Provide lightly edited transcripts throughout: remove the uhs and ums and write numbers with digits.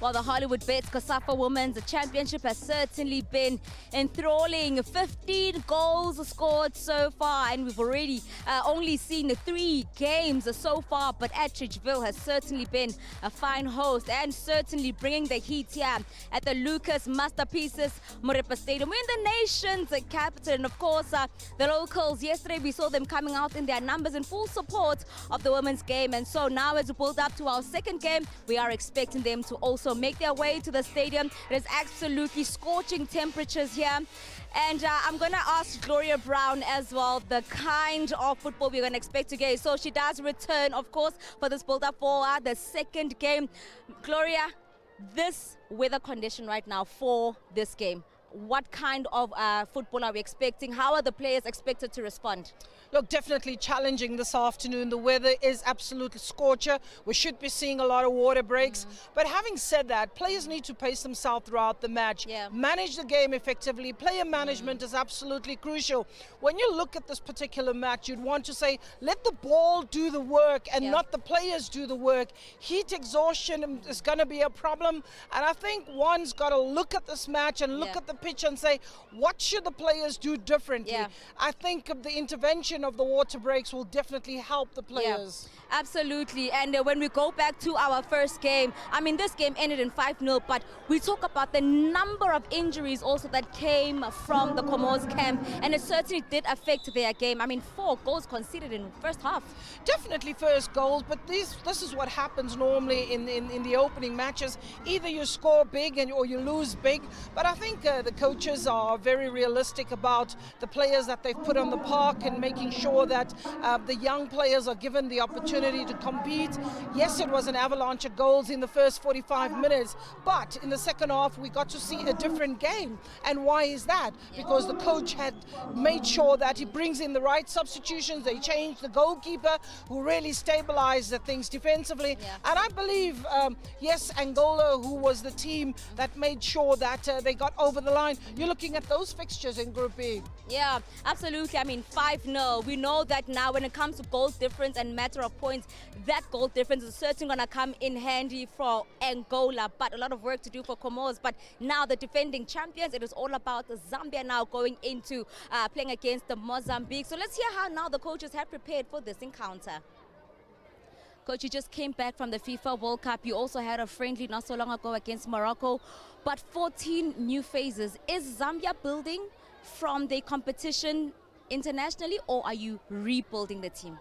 Well, the Hollywoodbets COSAFA Women's Championship has certainly been enthralling. 15 goals scored so far, and we've already only seen 3 games so far. But Atteridgeville has certainly been a fine host and certainly bringing the heat here at the Lucas Masterpieces Morepa Stadium. We're in the nation's capital, and of course, the locals, yesterday we saw them coming out in their numbers in full support of the women's game. And so now, as we build up to our second game, we are expecting them to also make their way to the stadium. It is absolutely scorching temperatures here. And I'm going to ask Gloria Brown as well the kind of football we're going to expect to get. So she does return, of course, for this build-up for the second game. Gloria, this weather condition right now for this game, what kind of football are we expecting? How are the players expected to respond? Look, definitely challenging this afternoon. The weather is absolutely scorcher. We should be seeing a lot of water breaks. But having said that, players need to pace themselves throughout the match. Manage the game effectively. Player management is absolutely crucial. When you look at this particular match, you'd want to say, let the ball do the work and not the players do the work. Heat exhaustion is going to be a problem. And I think one's got to look at this match and look at the pitch and say, what should the players do differently? I think the intervention of the water breaks will definitely help the players. Absolutely. And when we go back to our first game, I mean, this game ended in 5-0, but we talk about the number of injuries also that came from the MOZ camp, and it certainly did affect their game. I mean, 4 goals conceded in the first half. Definitely first goals, but this is what happens normally in the opening matches. Either you score big or you lose big, but I think the coaches are very realistic about the players that they've put on the park and making sure that the young players are given the opportunity to compete. Yes, it was an avalanche of goals in the first 45 minutes, but in the second half we got to see a different game. And why is that? Because the coach had made sure that he brings in the right substitutions. They changed the goalkeeper, who really stabilized the things defensively. And I believe, yes, Angola, who was the team that made sure that they got over the line. You're looking at those fixtures in Group B. Yeah, absolutely. I mean, 5-0. We know that now when it comes to goal difference and matter of points, that goal difference is certainly going to come in handy for Angola, but a lot of work to do for Comoros. But now the defending champions, it is all about Zambia now going into playing against the Mozambique. So let's hear how now the coaches have prepared for this encounter. Coach, you just came back from the FIFA World Cup. You also had a friendly not so long ago against Morocco, but 14 new phases. Is Zambia building from the competition internationally, or are you rebuilding the team?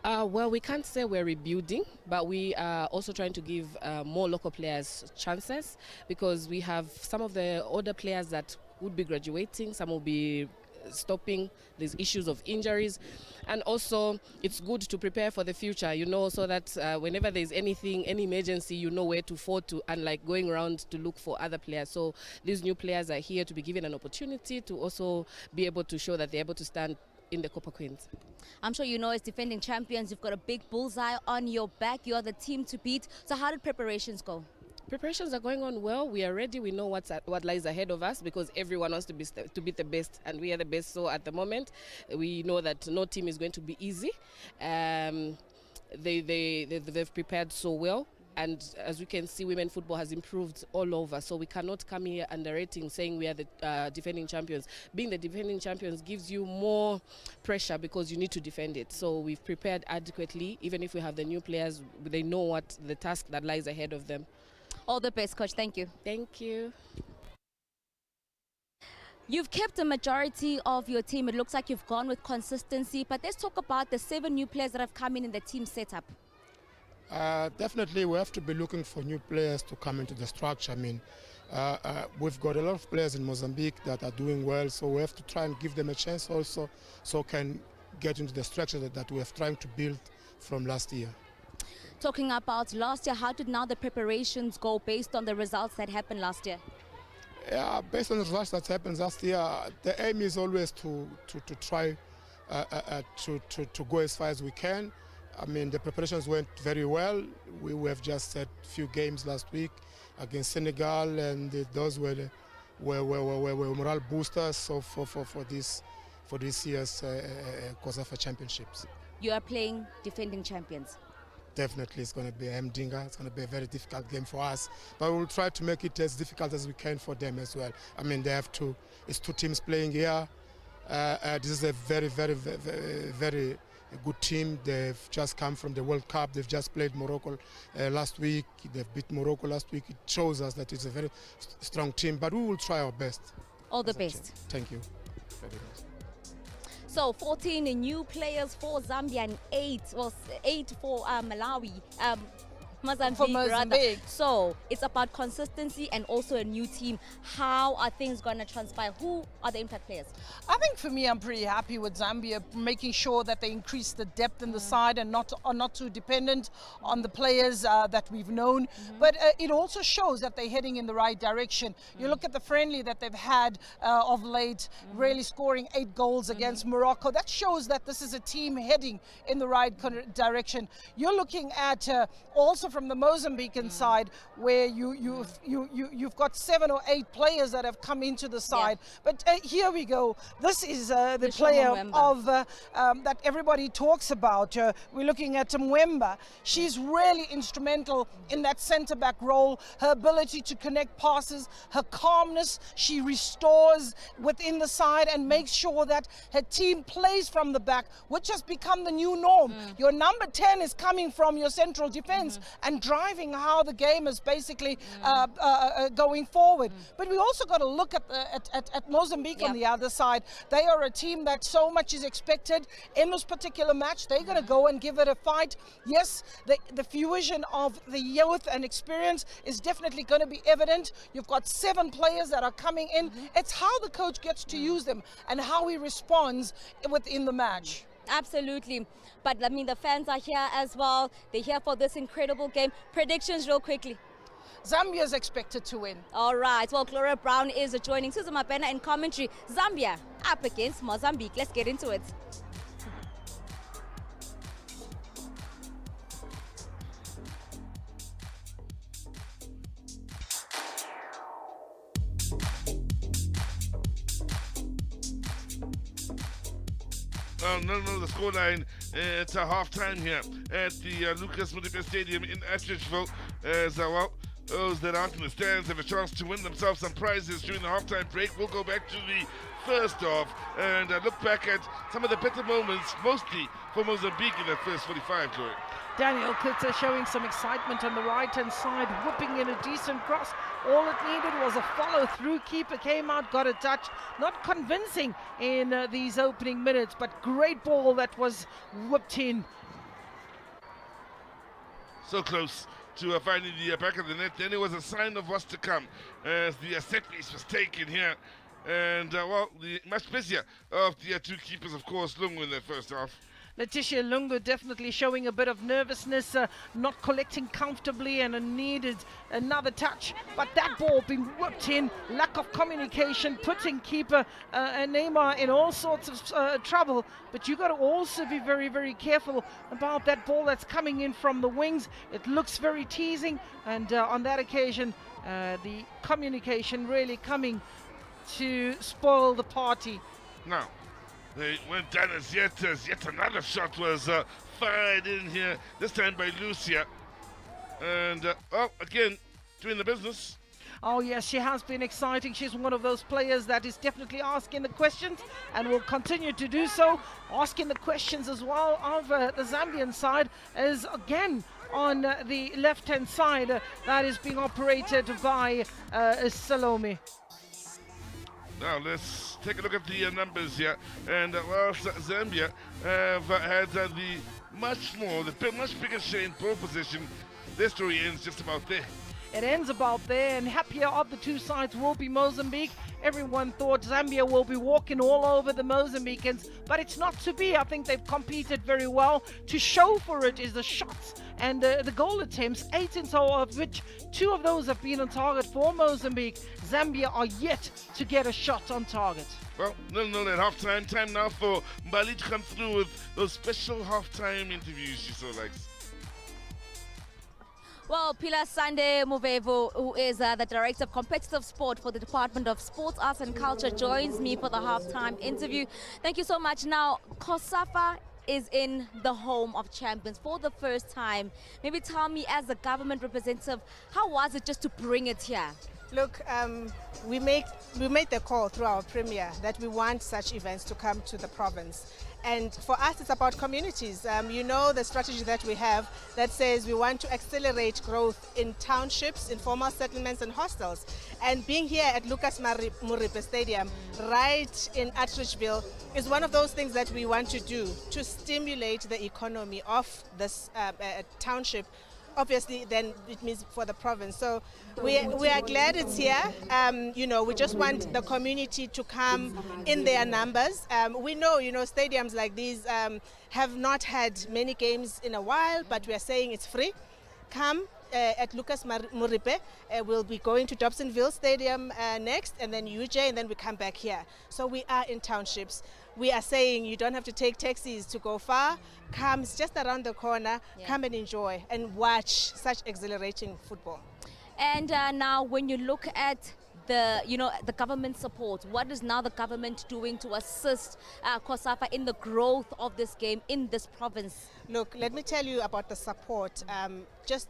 Well, we can't say we're rebuilding, but we are also trying to give more local players chances, because we have some of the older players that would be graduating, some will be stopping. There's issues of injuries, and also it's good to prepare for the future, you know, so that whenever there's anything, any emergency, you know where to fall to, unlike going around to look for other players. So these new players are here to be given an opportunity to also be able to show that they're able to stand in the Copper Queens. I'm sure you know, as defending champions, you've got a big bullseye on your back. You're the team to beat. So how did preparations go? Preparations are going on well. We are ready. We know what lies ahead of us, because everyone wants to be the best, and we are the best. So at the moment, we know that no team is going to be easy. They've prepared so well. And as we can see, women football has improved all over. So we cannot come here underrating, saying we are the defending champions. Being the defending champions gives you more pressure, because you need to defend it. So we've prepared adequately. Even if we have the new players, they know what the task that lies ahead of them. All the best, Coach. Thank you. Thank you. You've kept a majority of your team. It looks like you've gone with consistency. But let's talk about the 7 new players that have come in the team setup. Definitely, we have to be looking for new players to come into the structure. I mean, we've got a lot of players in Mozambique that are doing well, so we have to try and give them a chance also, so can get into the structure that we have trying to build from last year. Talking about last year, how did now the preparations go based on the results that happened last year? Yeah, based on the results that happened last year, the aim is always to try to go as far as we can. I mean, the preparations went very well. We have just had a few games last week against Senegal, and those were morale boosters for this year's COSAFA championships. You are playing defending champions. definitely it's going to be a Mdinga. It's going to be a very difficult game for us, but we'll try to make it as difficult as we can for them as well. I mean, it's two teams playing here. This is a very, very, very, very good team. They've just come from the World Cup. They've just played Morocco last week. They've beat Morocco last week. It shows us that it's a very strong team, but we will try our best. All the best. Thank you very much. So 14 new players for Zambia and 8 for Malawi. Mozambique, rather. So it's about consistency and also a new team. How are things going to transpire? Who are the impact players? I think for me, I'm pretty happy with Zambia making sure that they increase the depth in the side and are not too dependent on the players that we've known. But it also shows that they're heading in the right direction. You look at the friendly that they've had of late, really scoring 8 goals against Morocco. That shows that this is a team heading in the right direction. You're looking at also from the Mozambican side, where you've got 7 or 8 players that have come into the side. But here we go. This is the player of that everybody talks about. We're looking at Mwemba. She's really instrumental in that centre-back role. Her ability to connect passes, her calmness, she restores within the side and makes sure that her team plays from the back, which has become the new norm. Your number 10 is coming from your central defence and driving how the game is basically going forward. But we also got to look at Mozambique on the other side. They are a team that so much is expected in this particular match. They're going to go and give it a fight. Yes, the fusion of the youth and experience is definitely going to be evident. You've got 7 players that are coming in. It's how the coach gets to use them and how he responds within the match. Absolutely. But I mean, the fans are here as well. They're here for this incredible game. Predictions real quickly. Zambia is expected to win. All right. Well, Gloria Brown is joining Susan Mapena in commentary. Zambia up against Mozambique. Let's get into it. No, the scoreline. It's a half-time here at the Lucas Modipe Stadium in Atteridgeville. As well, those that aren't in the stands have a chance to win themselves some prizes during the half-time break. We'll go back to the first half and look back at some of the better moments, mostly for Mozambique in that first 45, Glory. Daniel Kutzer showing some excitement on the right-hand side, whipping in a decent cross. All it needed was a follow-through. Keeper came out, got a touch. Not convincing in these opening minutes, but great ball that was whipped in. So close to finding the back of the net. Then it was a sign of what's to come as the set piece was taken here. And, well, the much busier of the 2 keepers, of course, Lungu in that first half. Letitia Lungu definitely showing a bit of nervousness, not collecting comfortably, and needed another touch. But that ball being whipped in, lack of communication, putting keeper Neymar in all sorts of trouble. But you got to also be very, very careful about that ball that's coming in from the wings. It looks very teasing, and on that occasion, the communication really coming to spoil the party. Now, they went down as yet another shot was fired in here, this time by Lucia. And, again, doing the business. Oh, yes, she has been exciting. She's one of those players that is definitely asking the questions and will continue to do so. Asking the questions as well of the Zambian side is, again, on the left-hand side. That is being operated by Salome. Now let's take a look at the numbers here. And whilst Zambia have had the much bigger share in pole position, their story ends just about there. It ends about there, and happier of the 2 sides will be Mozambique. Everyone thought Zambia will be walking all over the Mozambicans, but it's not to be. I think they've competed very well. To show for it is the shots and the goal attempts, 8 in total, of which 2 of those have been on target for Mozambique. Zambia are yet to get a shot on target. Well, 0-0 at half-time. Time now for Mbali to come through with those special half-time interviews she so likes. Well, Pilar Sande Muvevu, who is the Director of Competitive Sport for the Department of Sports, Arts and Culture, joins me for the halftime interview. Thank you so much. Now, COSAFA is in the home of champions for the first time. Maybe tell me, as a government representative, how was it just to bring it here? Look, we made the call through our premier that we want such events to come to the province. And for us, it's about communities. You know the strategy that we have that says we want to accelerate growth in townships, informal settlements and hostels. And being here at Lucas Muripe Stadium, right in Atteridgeville, is one of those things that we want to do to stimulate the economy of this township. Obviously, then it means for the province. So we are glad it's here. You know, we just want the community to come in their numbers. We know, stadiums like these have not had many games in a while, but we are saying it's free. Come at Lucas Muripe. We'll be going to Dobsonville Stadium next, and then UJ, and then we come back here. So we are in townships. We are saying you don't have to take taxis to go far. Come, it's just around the corner. Yeah. Come and enjoy and watch such exhilarating football. And now when you look at the government support, what is now the government doing to assist COSAFA in the growth of this game in this province? Look, let me tell you about the support. Just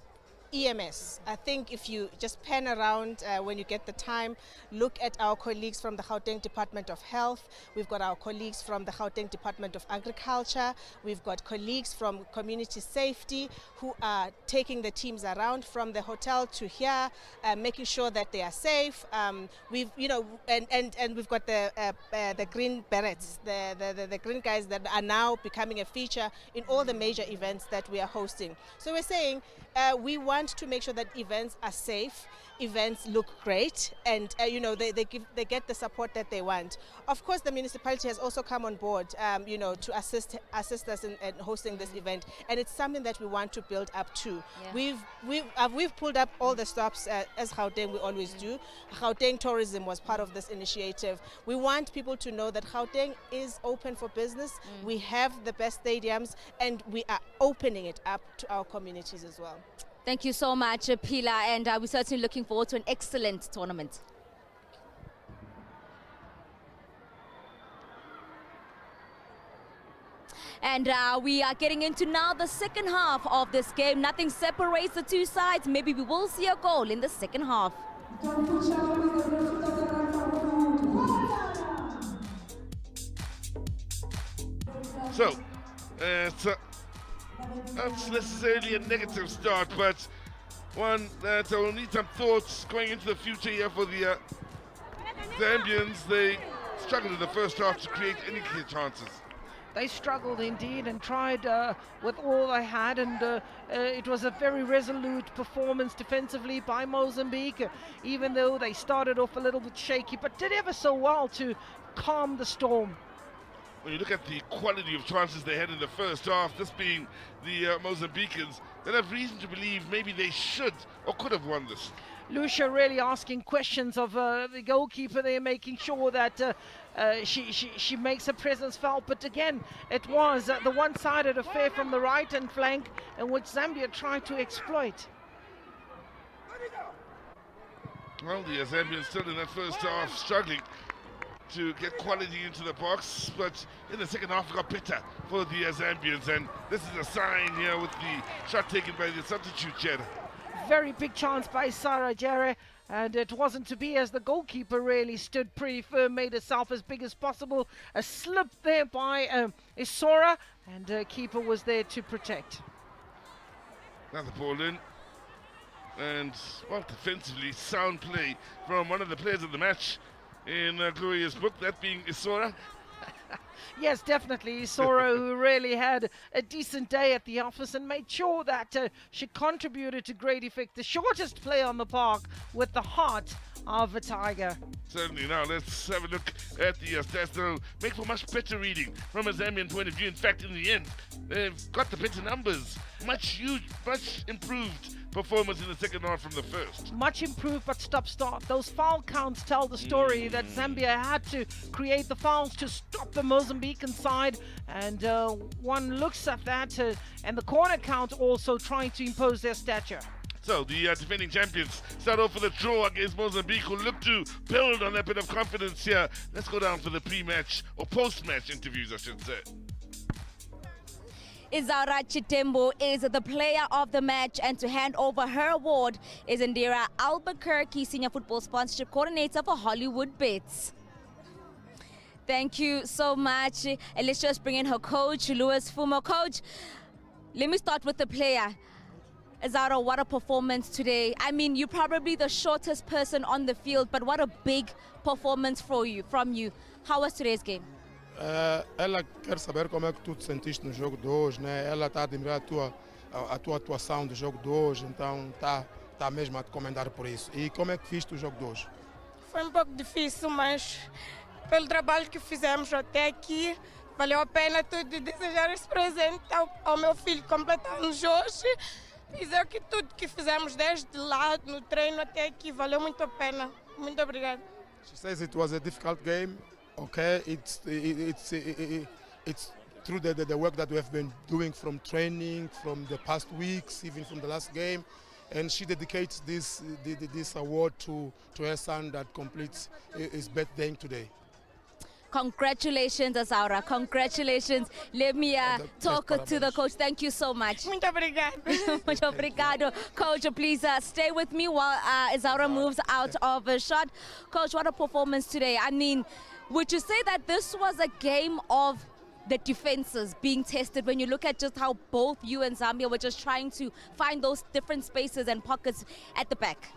EMS. I think if you just pan around when you get the time, look at our colleagues from the Gauteng Department of Health. We've got our colleagues from the Gauteng Department of Agriculture. We've got colleagues from Community Safety who are taking the teams around from the hotel to here, making sure that they are safe. And we've got the green berets, the green guys that are now becoming a feature in all the major events that we are hosting. So we're saying we want to make sure that events are safe, events look great, and they get the support that they want. Of course, the municipality has also come on board, to assist us in hosting this event, and it's something that we want to build up to. Yeah. We've pulled up all the stops as Gauteng we always do. Gauteng Tourism was part of this initiative. We want people to know that Gauteng is open for business. We have the best stadiums, and we are opening it up to our communities as well. Thank you so much, Pila, and we're certainly looking forward to an excellent tournament. And we are getting into now the second half of this game. Nothing separates the two sides. Maybe we will see a goal in the second half. So, it's not necessarily a negative start, but one that will need some thoughts going into the future here for the Zambians. They struggled in the first half to create any clear chances. They struggled indeed and tried with all they had, and it was a very resolute performance defensively by Mozambique, even though they started off a little bit shaky, but did ever so well to calm the storm. When you look at the quality of chances they had in the first half, this being the Mozambicans, they have reason to believe maybe they should or could have won this. Lucia really asking questions of the goalkeeper there, making sure that she makes her presence felt. But again, it was the one-sided affair from the right-hand flank in which Zambia tried to exploit. Well, the Zambians still in that first half struggling to get quality into the box, but in the second half it got better for the Zambians, and this is a sign here with the shot taken by the substitute Jere. Very big chance by Sarah Jere, and it wasn't to be, as the goalkeeper really stood pretty firm, made herself as big as possible. A slip there by Isora, and the keeper was there to protect. Now the ball in, and well, defensively sound play from one of the players of the match in Gloria's book, that being Isora. Yes, definitely. Isora, who really had a decent day at the office and made sure that she contributed to great effect. The shortest play on the park with the heart of a tiger. Certainly. Now let's have a look at the stats. They'll make for much better reading from a Zambian point of view. In fact, in the end, they've got the better numbers. Much improved performance in the second half from the first. Much improved, but stop-start. Those foul counts tell the story that Zambia had to create the fouls to stop the Mozambican side, and one looks at that, and the corner count also trying to impose their stature. So the defending champions start off with a draw against Mozambique, who look to build on that bit of confidence here. Let's go down for the pre-match or post-match interviews, I should say. Izaura Chitembo is the player of the match, and to hand over her award is Indira Albuquerque, Senior Football Sponsorship Coordinator for Hollywoodbets. Thank you so much. And let's just bring in her coach, Louis Fumo. Coach, let me start with the player. Izaura, what a performance today. I mean, you're probably the shortest person on the field, but what a big performance from you. How was today's game? Ela quer saber como é que tu te sentiste no jogo de hoje, né? Ela está a admirar a tua atuação do jogo de hoje, então tá mesmo a te comentar por isso. E como é que viste o jogo de hoje? Foi pouco difícil, mas pelo trabalho que fizemos até aqui, valeu a pena tudo, e desejar esse presente ao meu filho completar anos hoje. Dizer que tudo que fizemos desde lá no treino até aqui valeu muito a pena. Muito obrigada. She says it was a difficult game. Okay, it's through the work that we have been doing from training, from the past weeks, even from the last game, and she dedicates this award to her son that completes his birthday today. Congratulations, Izaura. Congratulations. Let me talk to the coach. Thank you so much. Muito obrigada. Muito obrigado. Coach, please stay with me while Izaura moves out of a shot. Coach, what a performance today. I mean, would you say that this was a game of the defenses being tested when you look at just how both you and Zambia were just trying to find those different spaces and pockets at the back?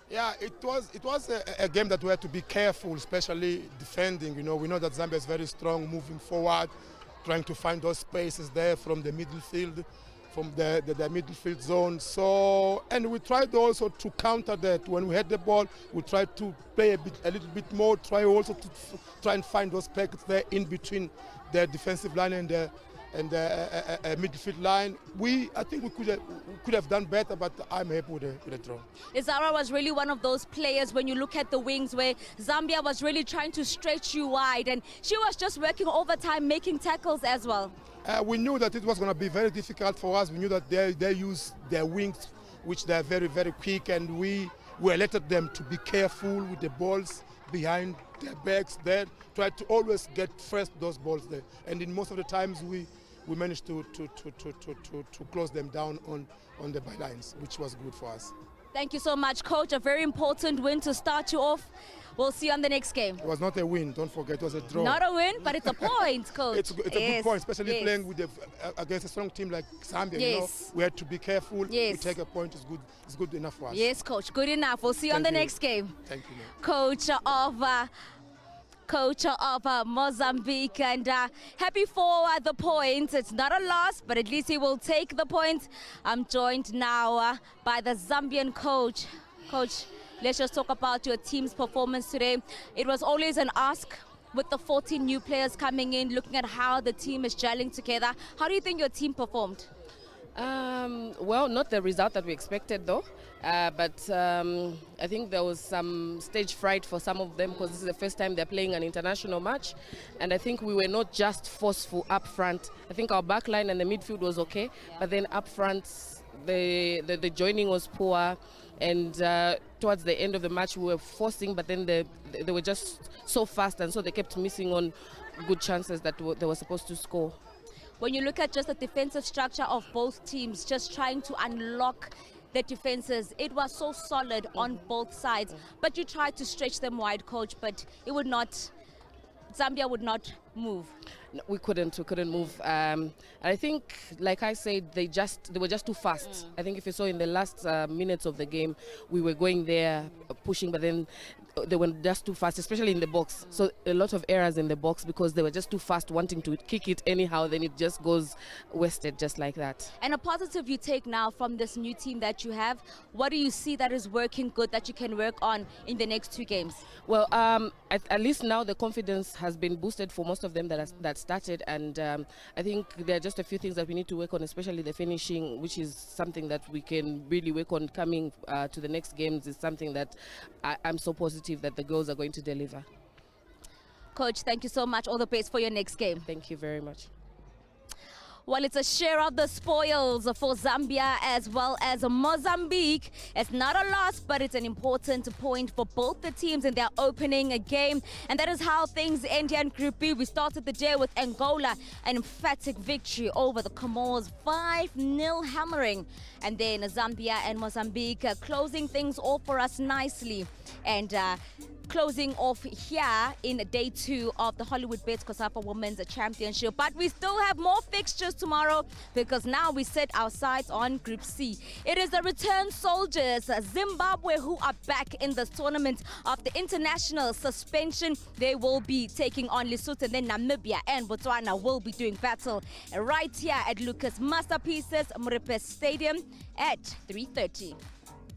Yeah, it was a game that we had to be careful, especially defending. You know, we know that Zambia is very strong moving forward, trying to find those spaces there from the midfield, from the midfield zone. So, and we tried also to counter that. When we had the ball, we tried to play a little bit more, try also to try and find those pockets there in between the defensive line and the midfield line. I think we could have done better, but I'm happy with the draw. Izaura was really one of those players when you look at the wings where Zambia was really trying to stretch you wide, and she was just working overtime, making tackles as well. We knew that it was going to be very difficult for us. We knew that they use their wings, which they are very, very quick, and we alerted them to be careful with the balls behind their backs there, try to always get first those balls there. And in most of the times we managed to close them down on the bylines, which was good for us. Thank you so much, Coach. A very important win to start you off. We'll see you on the next game. It was not a win, don't forget, it was a draw. Not a win, but it's a point, Coach. It's a good point, especially playing with against a strong team like Zambia. You know, we had to be careful. We take a point, it's good enough for us. Yes, Coach, good enough. We'll see you on the next game. Thank you, ma'am. Coach of Mozambique, and happy for the points. It's not a loss, but at least he will take the points. I'm joined now by the Zambian coach. Coach, let's just talk about your team's performance today. It was always an ask with the 14 new players coming in, looking at how the team is gelling together. How do you think your team performed? Well, not the result that we expected though, but I think there was some stage fright for some of them because this is the first time they're playing an international match, and I think we were not just forceful up front. I think our back line and the midfield was okay, but then up front the joining was poor, and towards the end of the match we were forcing, but then they were just so fast, and so they kept missing on good chances that they were supposed to score. When you look at just the defensive structure of both teams, just trying to unlock the defenses, it was so solid on both sides. But you tried to stretch them wide, Coach, but it would not, Zambia would not move. No, we couldn't move. I think, like I said, they were just too fast. I think if you saw in the last minutes of the game, we were going there, pushing, but then they were just too fast, especially in the box. So a lot of errors in the box because they were just too fast, wanting to kick it anyhow, then it just goes wasted just like that. And a positive you take now from this new team that you have, what do you see that is working good that you can work on in the next 2 games? Well, at least now the confidence has been boosted for most of them that started, and I think there are just a few things that we need to work on, especially the finishing, which is something that we can really work on coming to the next games. Is something that I'm so positive that the girls are going to deliver. Coach, thank you so much. All the best for your next game. Thank you very much. Well, it's a share of the spoils for Zambia as well as Mozambique. It's not a loss, but it's an important point for both the teams in their opening game. And that is how things end here in Group B. We started the day with Angola, an emphatic victory over the Comores, 5-0 hammering. And then Zambia and Mozambique closing things off for us nicely. And closing off here in day 2 of the Hollywoodbets COSAFA Women's Championship. But we still have more fixtures tomorrow because now we set our sights on Group C. It is the return soldiers, Zimbabwe, who are back in this tournament after international suspension. They will be taking on Lesotho, and then Namibia and Botswana will be doing battle right here at Lucas Masterpieces Muripe Stadium at 3:30.